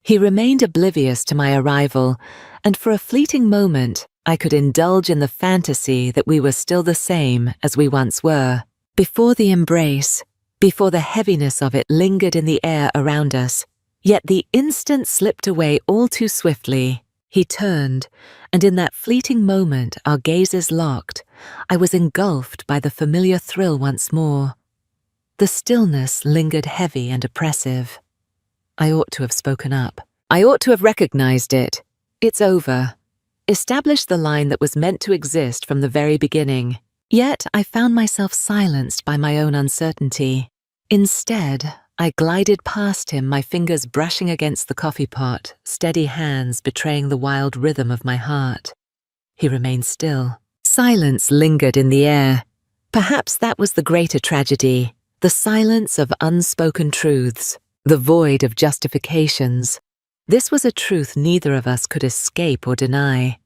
He remained oblivious to my arrival, and for a fleeting moment, I could indulge in the fantasy that we were still the same as we once were. Before the embrace, before the heaviness of it lingered in the air around us, yet the instant slipped away all too swiftly. He turned, and in that fleeting moment our gazes locked. I was engulfed by the familiar thrill once more. The stillness lingered heavy and oppressive. I ought to have spoken up. I ought to have recognized it. It's over. Established the line that was meant to exist from the very beginning. Yet I found myself silenced by my own uncertainty. Instead, I glided past him, my fingers brushing against the coffee pot, steady hands betraying the wild rhythm of my heart. He remained still. Silence lingered in the air. Perhaps that was the greater tragedy, the silence of unspoken truths, the void of justifications. This was a truth neither of us could escape or deny.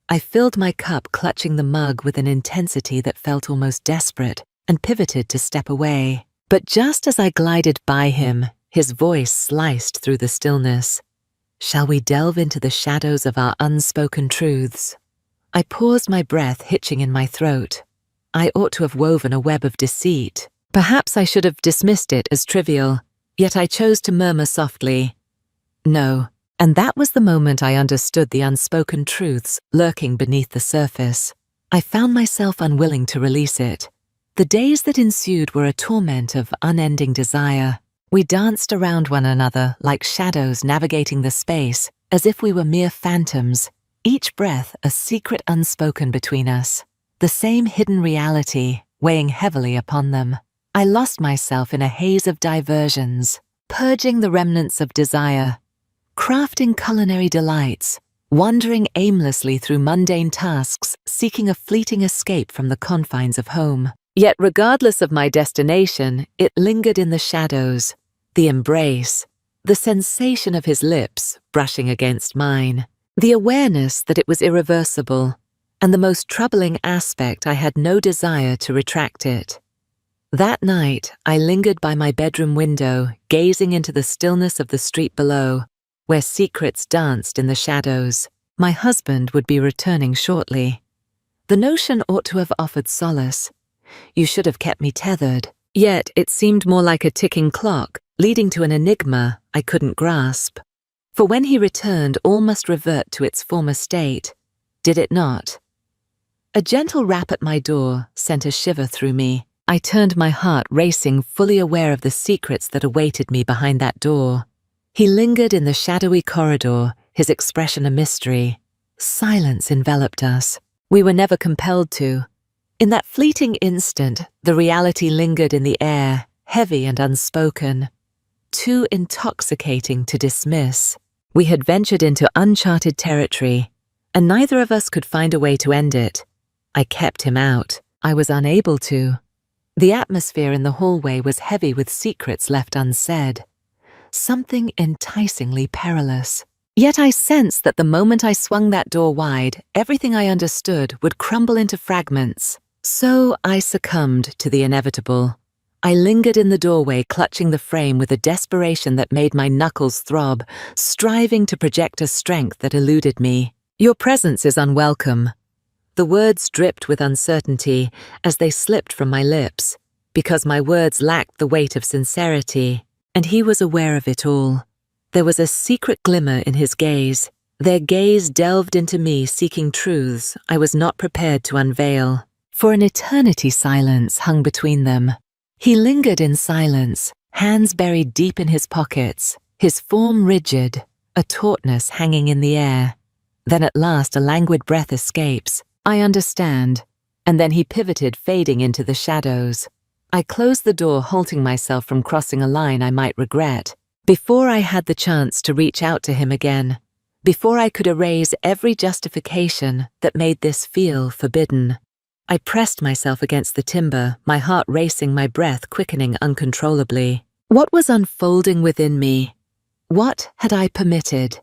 I filled my cup, clutching the mug with an intensity that felt almost desperate, and pivoted to step away. But just as I glided by him, his voice sliced through the stillness. Shall we delve into the shadows of our unspoken truths? I paused, my breath hitching in my throat. I ought to have woven a web of deceit. Perhaps I should have dismissed it as trivial, yet I chose to murmur softly, "No." And that was the moment I understood the unspoken truths lurking beneath the surface. I found myself unwilling to release it. The days that ensued were a torment of unending desire. We danced around one another like shadows navigating the space, as if we were mere phantoms, each breath a secret unspoken between us, the same hidden reality weighing heavily upon them. I lost myself in a haze of diversions, purging the remnants of desire, crafting culinary delights, wandering aimlessly through mundane tasks, seeking a fleeting escape from the confines of home. Yet regardless of my destination, it lingered in the shadows, the embrace, the sensation of his lips brushing against mine, the awareness that it was irreversible, and the most troubling aspect, I had no desire to retract it. That night, I lingered by my bedroom window, gazing into the stillness of the street below, where secrets danced in the shadows. My husband would be returning shortly. The notion ought to have offered solace. You should have kept me tethered. Yet it seemed more like a ticking clock, leading to an enigma I couldn't grasp. For when he returned, all must revert to its former state. Did it not? A gentle rap at my door sent a shiver through me. I turned, my heart racing, fully aware of the secrets that awaited me behind that door. He lingered in the shadowy corridor, his expression a mystery. Silence enveloped us. We were never compelled to. In that fleeting instant, the reality lingered in the air, heavy and unspoken, too intoxicating to dismiss. We had ventured into uncharted territory, and neither of us could find a way to end it. I kept him out. I was unable to. The atmosphere in the hallway was heavy with secrets left unsaid. Something enticingly perilous. Yet I sensed that the moment I swung that door wide, everything I understood would crumble into fragments. So I succumbed to the inevitable. I lingered in the doorway, clutching the frame with a desperation that made my knuckles throb, striving to project a strength that eluded me. Your presence is unwelcome. The words dripped with uncertainty as they slipped from my lips, because my words lacked the weight of sincerity, and he was aware of it all. There was a secret glimmer in his gaze. Their gaze delved into me, seeking truths I was not prepared to unveil. For an eternity, silence hung between them. He lingered in silence, hands buried deep in his pockets, his form rigid, a tautness hanging in the air. Then at last a languid breath escapes. I understand. And then he pivoted, fading into the shadows. I closed the door, halting myself from crossing a line I might regret. Before I had the chance to reach out to him again, before I could erase every justification that made this feel forbidden. I pressed myself against the timber, my heart racing, my breath quickening uncontrollably. What was unfolding within me? What had I permitted?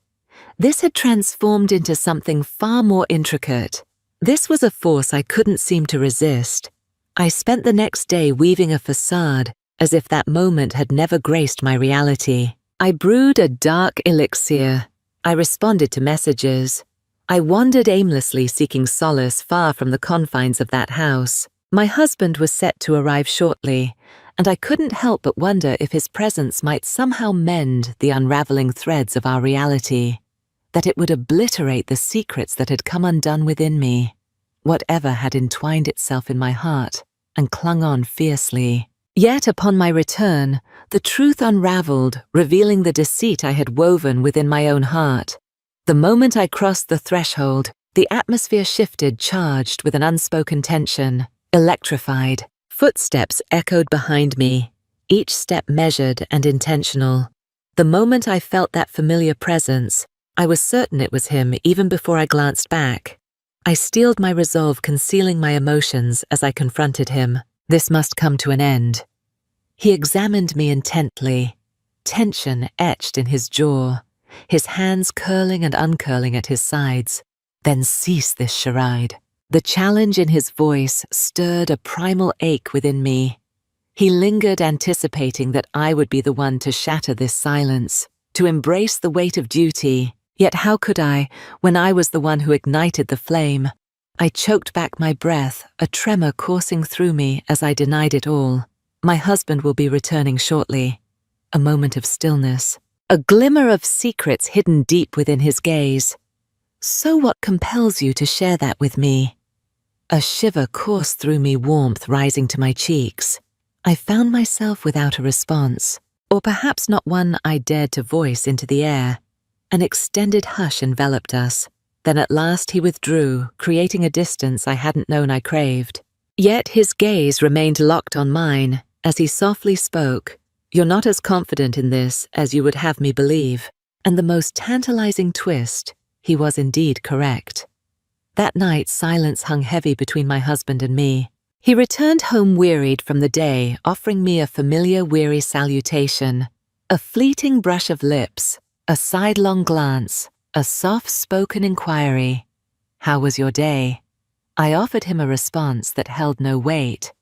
This had transformed into something far more intricate. This was a force I couldn't seem to resist. I spent the next day weaving a facade, as if that moment had never graced my reality. I brewed a dark elixir. I responded to messages. I wandered aimlessly, seeking solace far from the confines of that house. My husband was set to arrive shortly, and I couldn't help but wonder if his presence might somehow mend the unraveling threads of our reality, that it would obliterate the secrets that had come undone within me, whatever had entwined itself in my heart and clung on fiercely. Yet upon my return, the truth unraveled, revealing the deceit I had woven within my own heart. The moment I crossed the threshold, the atmosphere shifted, charged with an unspoken tension, electrified. Footsteps echoed behind me, each step measured and intentional. The moment I felt that familiar presence, I was certain it was him even before I glanced back. I steeled my resolve, concealing my emotions as I confronted him. This must come to an end. He examined me intently, tension etched in his jaw, his hands curling and uncurling at his sides. Then cease this charade. The challenge in his voice stirred a primal ache within me. He lingered, anticipating that I would be the one to shatter this silence, to embrace the weight of duty. Yet how could I, when I was the one who ignited the flame? I choked back my breath, a tremor coursing through me as I denied it all. My husband will be returning shortly. A moment of stillness, a glimmer of secrets hidden deep within his gaze. So what compels you to share that with me? A shiver coursed through me, warmth rising to my cheeks. I found myself without a response, or perhaps not one I dared to voice into the air. An extended hush enveloped us. Then at last he withdrew, creating a distance I hadn't known I craved. Yet his gaze remained locked on mine as he softly spoke. You're not as confident in this as you would have me believe. And the most tantalizing twist, he was indeed correct. That night, silence hung heavy between my husband and me. He returned home wearied from the day, offering me a familiar weary salutation. A fleeting brush of lips, a sidelong glance, a soft-spoken inquiry. How was your day? I offered him a response that held no weight.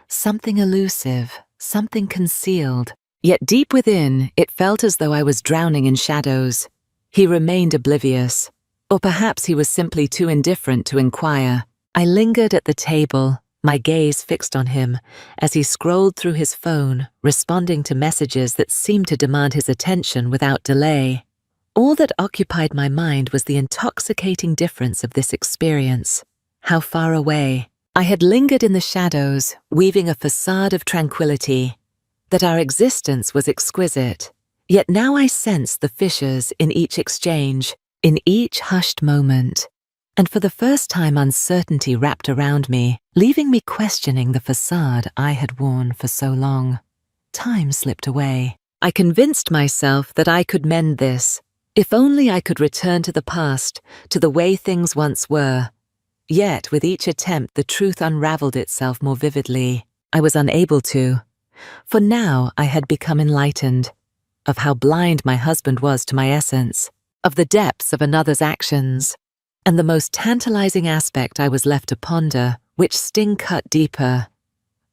Something elusive, something concealed. Yet deep within, it felt as though I was drowning in shadows. He remained oblivious. Or perhaps he was simply too indifferent to inquire. I lingered at the table, my gaze fixed on him, as he scrolled through his phone, responding to messages that seemed to demand his attention without delay. All that occupied my mind was the intoxicating difference of this experience. How far away. I had lingered in the shadows, weaving a facade of tranquility, that our existence was exquisite. Yet now I sensed the fissures in each exchange, in each hushed moment. And for the first time uncertainty wrapped around me, leaving me questioning the facade I had worn for so long. Time slipped away. I convinced myself that I could mend this, if only I could return to the past, to the way things once were. Yet, with each attempt, the truth unraveled itself more vividly. I was unable to. For now, I had become enlightened, of how blind my husband was to my essence, of the depths of another's actions. And the most tantalizing aspect I was left to ponder, which sting cut deeper.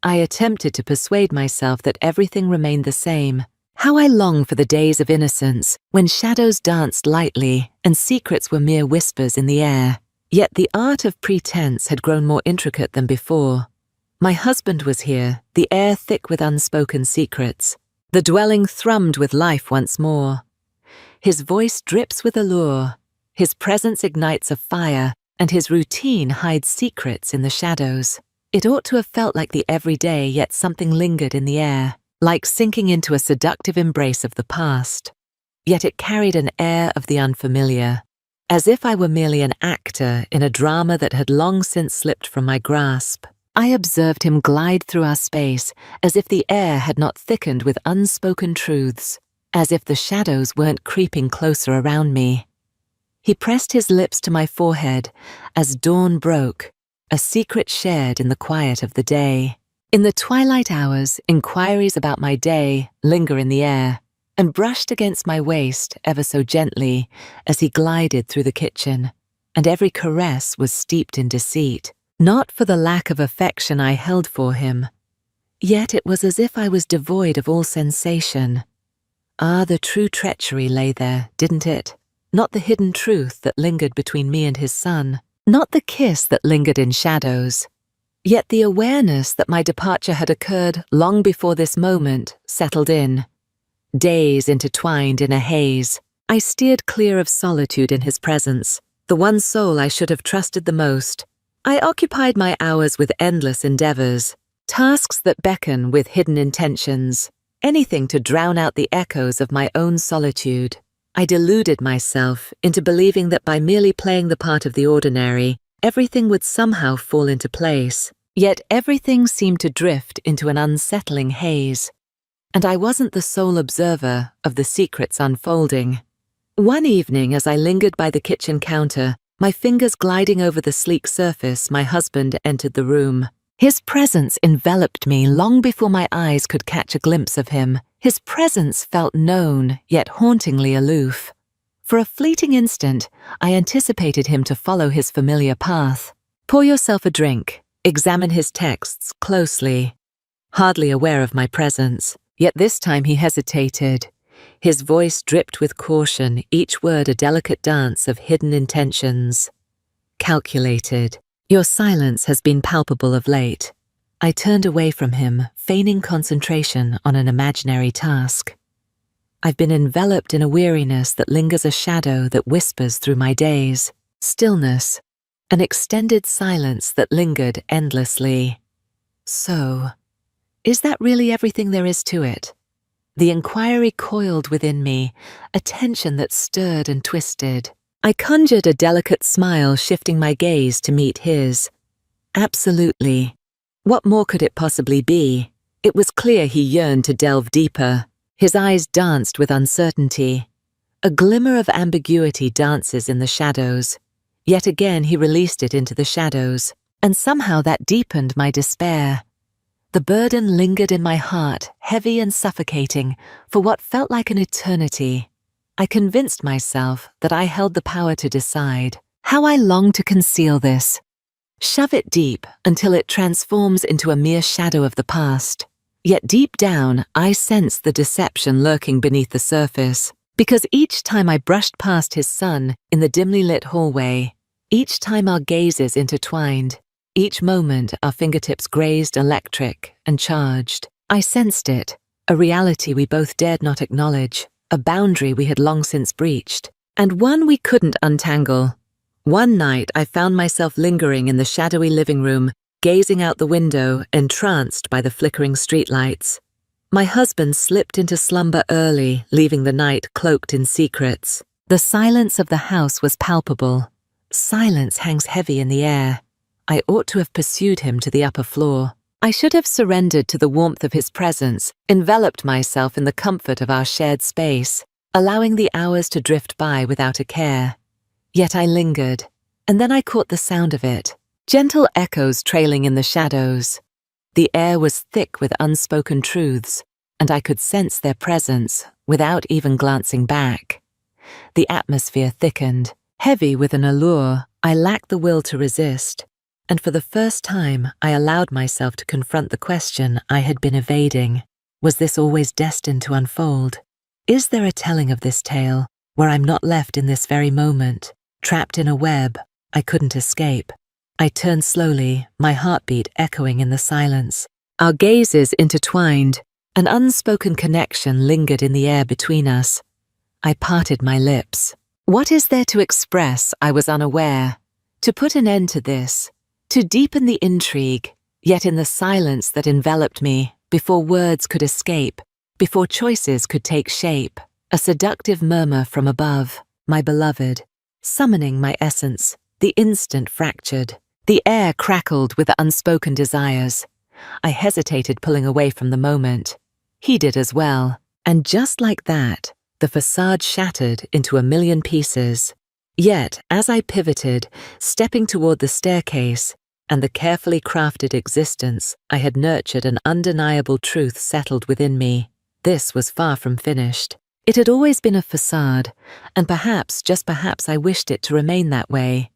I attempted to persuade myself that everything remained the same. How I longed for the days of innocence, when shadows danced lightly and secrets were mere whispers in the air. Yet the art of pretense had grown more intricate than before. My husband was here, the air thick with unspoken secrets. The dwelling thrummed with life once more. His voice drips with allure, his presence ignites a fire, and his routine hides secrets in the shadows. It ought to have felt like the everyday, yet something lingered in the air, like sinking into a seductive embrace of the past. Yet it carried an air of the unfamiliar, as if I were merely an actor in a drama that had long since slipped from my grasp. I observed him glide through our space, as if the air had not thickened with unspoken truths, as if the shadows weren't creeping closer around me. He pressed his lips to my forehead as dawn broke, a secret shared in the quiet of the day. In the twilight hours, inquiries about my day linger in the air, and brushed against my waist ever so gently as he glided through the kitchen, and every caress was steeped in deceit, not for the lack of affection I held for him. Yet it was as if I was devoid of all sensation. Ah, the true treachery lay there, didn't it? Not the hidden truth that lingered between me and his son, not the kiss that lingered in shadows. Yet the awareness that my departure had occurred long before this moment settled in. Days intertwined in a haze, I steered clear of solitude in his presence, the one soul I should have trusted the most. I occupied my hours with endless endeavors, tasks that beckon with hidden intentions, anything to drown out the echoes of my own solitude. I deluded myself into believing that by merely playing the part of the ordinary, everything would somehow fall into place. Yet everything seemed to drift into an unsettling haze, and I wasn't the sole observer of the secrets unfolding. One evening, as I lingered by the kitchen counter, my fingers gliding over the sleek surface, my husband entered the room. His presence enveloped me long before my eyes could catch a glimpse of him. His presence felt known, yet hauntingly aloof. For a fleeting instant, I anticipated him to follow his familiar path. Pour yourself a drink. Examine his texts closely. Hardly aware of my presence, yet this time he hesitated. His voice dripped with caution, each word a delicate dance of hidden intentions. Calculated. Your silence has been palpable of late. I turned away from him, feigning concentration on an imaginary task. I've been enveloped in a weariness that lingers, a shadow that whispers through my days. Stillness. An extended silence that lingered endlessly. So, is that really everything there is to it? The inquiry coiled within me, a tension that stirred and twisted. I conjured a delicate smile, shifting my gaze to meet his. Absolutely. What more could it possibly be? It was clear he yearned to delve deeper. His eyes danced with uncertainty. A glimmer of ambiguity dances in the shadows. Yet again he released it into the shadows, and somehow that deepened my despair. The burden lingered in my heart, heavy and suffocating, for what felt like an eternity. I convinced myself that I held the power to decide. How I longed to conceal this. Shove it deep until it transforms into a mere shadow of the past. Yet deep down, I sensed the deception lurking beneath the surface, because each time I brushed past his son in the dimly lit hallway, each time our gazes intertwined, each moment our fingertips grazed electric and charged, I sensed it, a reality we both dared not acknowledge, a boundary we had long since breached, and one we couldn't untangle. One night I found myself lingering in the shadowy living room, gazing out the window, entranced by the flickering streetlights. My husband slipped into slumber early, leaving the night cloaked in secrets. The silence of the house was palpable. Silence hangs heavy in the air. I ought to have pursued him to the upper floor. I should have surrendered to the warmth of his presence, enveloped myself in the comfort of our shared space, allowing the hours to drift by without a care. Yet I lingered, and then I caught the sound of it, gentle echoes trailing in the shadows. The air was thick with unspoken truths, and I could sense their presence without even glancing back. The atmosphere thickened, heavy with an allure I lacked the will to resist, and for the first time I allowed myself to confront the question I had been evading. Was this always destined to unfold? Is there a telling of this tale where I'm not left in this very moment, trapped in a web I couldn't escape? I turned slowly, my heartbeat echoing in the silence. Our gazes intertwined, an unspoken connection lingered in the air between us. I parted my lips. What is there to express I was unaware? To put an end to this, to deepen the intrigue, yet in the silence that enveloped me, before words could escape, before choices could take shape, a seductive murmur from above, my beloved, summoning my essence, the instant fractured. The air crackled with unspoken desires. I hesitated, pulling away from the moment. He did as well, and just like that, the facade shattered into a million pieces. Yet, as I pivoted, stepping toward the staircase, and the carefully crafted existence I had nurtured, an undeniable truth settled within me. This was far from finished. It had always been a facade, and perhaps, just perhaps, I wished it to remain that way.